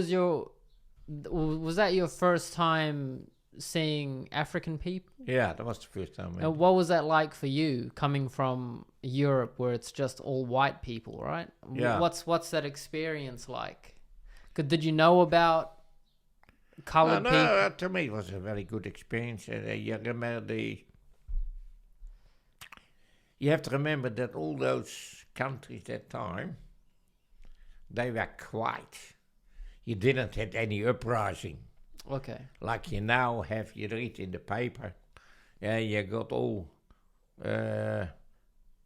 was that your first time seeing African people? Yeah, that was the first time. What was that like for you, coming from Europe where it's just all white people, right? Yeah. What's that experience like? Did you know about colored people? No, to me it was a very good experience. You remember you have to remember that all those countries that time, they were quiet. You didn't have any uprising. Okay. Like you now have, you read in the paper, you got all,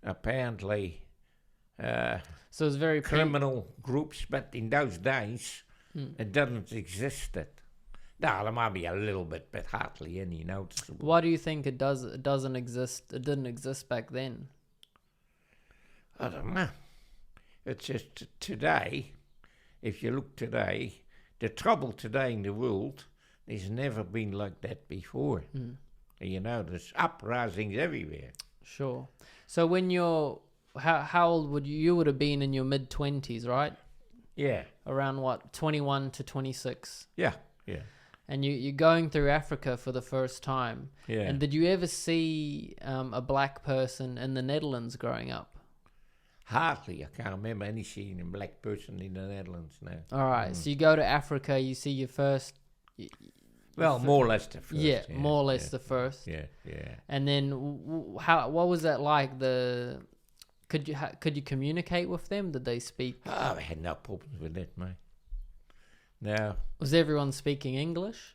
apparently, So it's very criminal groups, but in those days, it didn't exist. Now, there might be a little bit, but hardly any noticeable. Why do you think it doesn't exist? It didn't exist back then. I don't know. It's just today, if you look today, the trouble today in the world, there's never been like that before. You know, there's uprisings everywhere. Sure. So when how old would you would have been in your mid-20s, right? Yeah. Around what, 21 to 26? Yeah. And you're going through Africa for the first time. Yeah. And did you ever see a black person in the Netherlands growing up? Hardly. I can't remember any seeing a black person in the Netherlands now. All right. So you go to Africa, you see your first... Well, more or less the first. Yeah, more or less the first. Yeah. And then what was that like? Could you communicate with them? Did they speak? Oh, I had no problems with that, mate. No. Was everyone speaking English?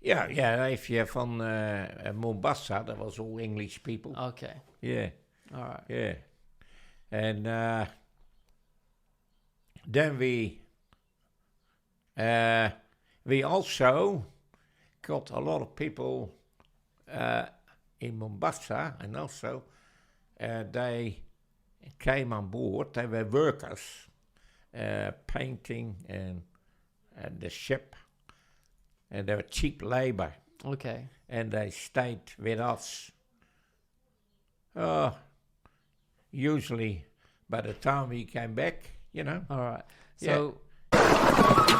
Yeah. If you're from Mombasa, that was all English people. Okay. Yeah. All right. Yeah. And then we also got a lot of people in Mombasa, and also they came on board. They were workers, painting and the ship, and they were cheap labor. Okay. And they stayed with us. Usually by the time we came back, you know. All right. So Yeah.